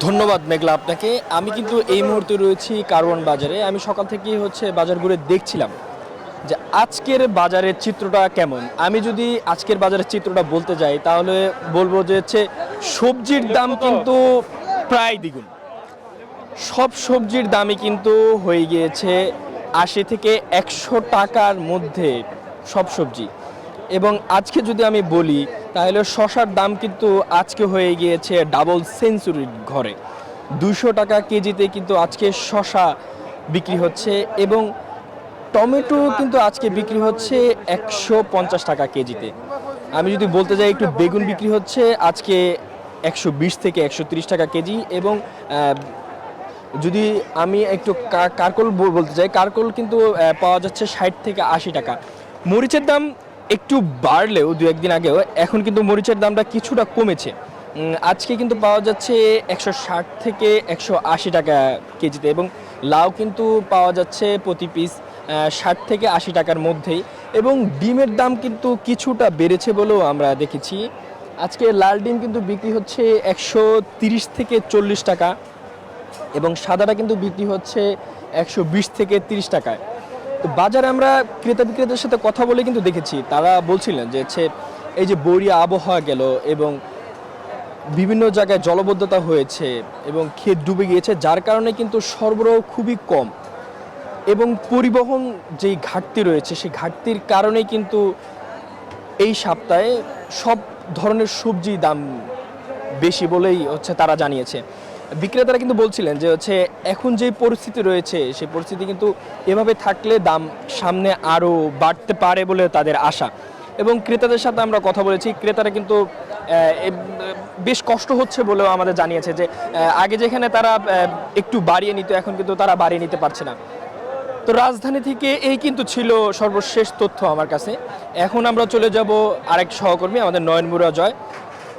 ধন্যবাদ মেঘলা আপনাকে। আমি কিন্তু এই মুহূর্তে রয়েছি কারওয়ান বাজারে। আমি সকাল থেকেই বাজার ঘুরে দেখছিলাম যে আজকের বাজারের চিত্রটা কেমন। আমি যদি আজকের বাজারের চিত্রটা বলতে যাই তাহলে বলবো যে সবজির দাম কিন্তু প্রায় দ্বিগুণ। সব সবজির দামই কিন্তু হয়ে গিয়েছে ৮০ থেকে ১০০ টাকার মধ্যে সব সবজি। এবং আজকে যদি আমি বলি তাহলে শসার দাম কিন্তু আজকে হয়ে গিয়েছে ডাবল সেঞ্চুরির ঘরে। ২০০ টাকা কেজিতে কিন্তু আজকে শসা বিক্রি হচ্ছে এবং টমেটো কিন্তু আজকে বিক্রি হচ্ছে ১৫০ টাকা কেজিতে। আমি যদি বলতে যাই একটু বেগুন বিক্রি হচ্ছে আজকে ১২০ থেকে ১৩০ টাকা কেজি এবং যদি আমি একটু কারকল বলতে চাই, কারকল কিন্তু পাওয়া যাচ্ছে ৬০ থেকে ৮০ টাকা। মরিচের দাম একটু বাড়লেও দু একদিন আগেও এখন কিন্তু মরিচের দামটা কিছুটা কমেছে। আজকে কিন্তু পাওয়া যাচ্ছে ১৬০ থেকে ১৮০ টাকা কেজিতে এবং লাউ কিন্তু পাওয়া যাচ্ছে প্রতি পিস ৬০ থেকে ৮০ টাকার মধ্যেই এবং ডিমের দাম কিন্তু কিছুটা বেড়েছে বলেও আমরা দেখেছি। আজকে লাল ডিম কিন্তু বিক্রি হচ্ছে ১৩০ থেকে ৪০ টাকা এবং সাদাটা কিন্তু বিক্রি হচ্ছে ১২০ থেকে ৩০ টাকায়। তো বাজারে আমরা ক্রেতা বিক্রেতাদের সাথে কথা বলে কিন্তু দেখেছি, তারা বলছিলেন যে এই যে বৈরী আবহাওয়া গেল এবং বিভিন্ন জায়গায় জলবদ্ধতা হয়েছে এবং ক্ষেত ডুবে গিয়েছে, যার কারণে কিন্তু সরবরাহ খুবই কম এবং পরিবহন যেই ঘাটতি রয়েছে সেই ঘাটতির কারণেই কিন্তু এই সপ্তাহে সব ধরনের সবজি দাম বেশি বলেই তারা জানিয়েছে। বিক্রেতারা কিন্তু বলছিলেন যে এখন যে পরিস্থিতি রয়েছে সেই পরিস্থিতি কিন্তু এভাবে থাকলে দাম সামনে আরও বাড়তে পারে বলে তাদের আশা। এবং ক্রেতাদের সাথে আমরা কথা বলেছি, ক্রেতারা কিন্তু বেশ কষ্ট হচ্ছে বলেও আমাদের জানিয়েছে যে আগে যেখানে তারা একটু বাড়িয়ে নিত এখন কিন্তু তারা বাড়িয়ে নিতে পারছে না। তো রাজধানী থেকে এই কিন্তু ছিল সর্বশেষ তথ্য আমার কাছে। এখন আমরা চলে যাব আরেক সহকর্মী আমাদের নয়নমুরা জয়,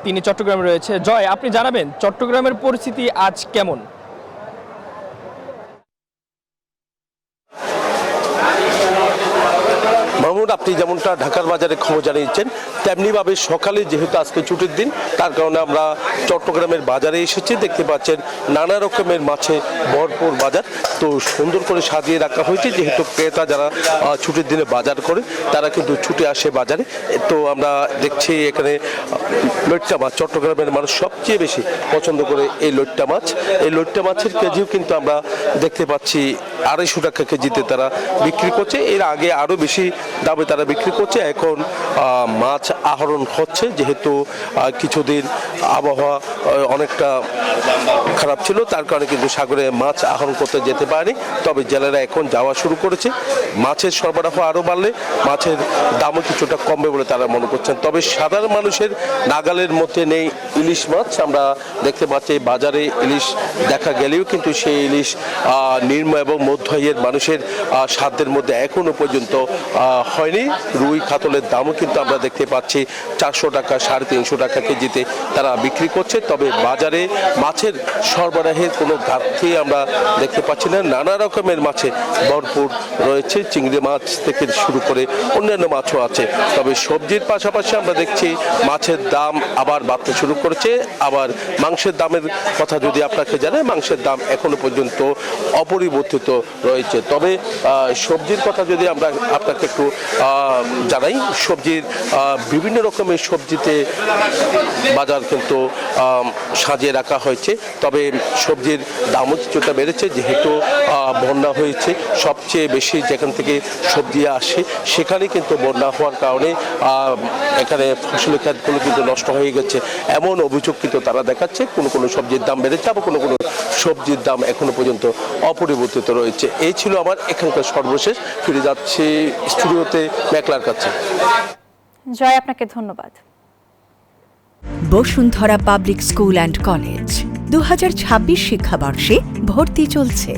তিনি চট্টগ্রামে রয়েছে। জয়, আপনি জানাবেন চট্টগ্রামের পরিস্থিতি আজ কেমন? মাহমুদ, আপনি যেমনটা ঢাকার বাজারে খবর জানিয়েছেন তেমনিভাবে সকালে যেহেতু আজকে ছুটির দিন তার কারণে আমরা চট্টগ্রামের বাজারে এসেছি। দেখতে পাচ্ছেন নানা রকমের মাছে ভরপুর বাজার, তো সুন্দর করে সাজিয়ে রাখা হয়েছে যেহেতু ক্রেতা যারা ছুটির দিনে বাজার করে তারা কিন্তু ছুটে আসে বাজারে। তো আমরা দেখছি এখানে লইট্টা মাছ, চট্টগ্রামের মানুষ সবচেয়ে বেশি পছন্দ করে এই লইট্টা মাছ। এই লইট্টা মাছের কেজিও কিন্তু আমরা দেখতে পাচ্ছি ২৫০ টাকা কেজিতে তারা বিক্রি করছে। এর আগে আরও বেশি দামে তারা বিক্রি করছে। এখন মাছ আহরণ হচ্ছে যেহেতু কিছুদিন আবহাওয়া অনেকটা খারাপ ছিল, তার কারণে কিন্তু সাগরে মাছ আহরণ করতে যেতে পারেনি। তবে জেলেরা এখন যাওয়া শুরু করেছে। মাছের সরবরাহ আরও বাড়লে মাছের দামও কিছুটা কমবে বলে তারা মনে করছেন। তবে সাধারণ মানুষের নাগালের মধ্যে নেই ইলিশ মাছ। আমরা দেখতে পাচ্ছি বাজারে ইলিশ দেখা গেলেও কিন্তু সেই ইলিশ নিম্ন এবং মধ্য আয়ের মানুষের সাধ্যের মধ্যে এখনো পর্যন্ত হয়নি। রুই কাতলের দামও কিন্তু আমরা দেখতে পাচ্ছি ৪০০ টাকা ৩৫০ টাকা কেজিতে তারা বিক্রি করছে। তবে বাজারে মাছের সরবরাহের কোনো ঘাটতি আমরা দেখতে পাচ্ছি না। নানা রকমের মাছে ভরপুর রয়েছে, চিংড়ি মাছ থেকে শুরু করে অন্যান্য মাছও আছে। তবে সবজির পাশাপাশি আমরা দেখছি মাছের দাম আবার বাড়তে শুরু করেছে। আবার মাংসের দামের কথা যদি আপনাকে জানাই, মাংসের দাম এখনো পর্যন্ত অপরিবর্তিত রয়েছে। তবে সবজির কথা যদি আমরা আপনাকে একটু জানাই, সবজির বিভিন্ন রকমের সবজিতে বাজার কিন্তু সাজিয়ে রাখা হয়েছে। তবে সবজির দামও কিছুটা বেড়েছে যেহেতু বন্যা হয়েছে। সবচেয়ে বেশি যেখান থেকে সবজি আসে সেখানে কিন্তু বন্যা হওয়ার কারণে এখানে ফসলের ক্ষেতগুলো কিন্তু নষ্ট হয়ে গেছে এমন অভিযোগ কিন্তু তারা দেখাচ্ছে। কোনো কোনো সবজির দাম বেড়েছে, আবার কোনো কোনো সবজির দাম এখনো পর্যন্ত অপরিবর্তিত রয়েছে। এই ছিল আমার এখানকার সর্বশেষ। ফিরে যাচ্ছি স্টুডিওতে মেঘলার কাছে। জয়, আপনাকে ধন্যবাদ। Bashundhara public school and college ২০২৬ শিক্ষাবর্ষে ভর্তি চলছে।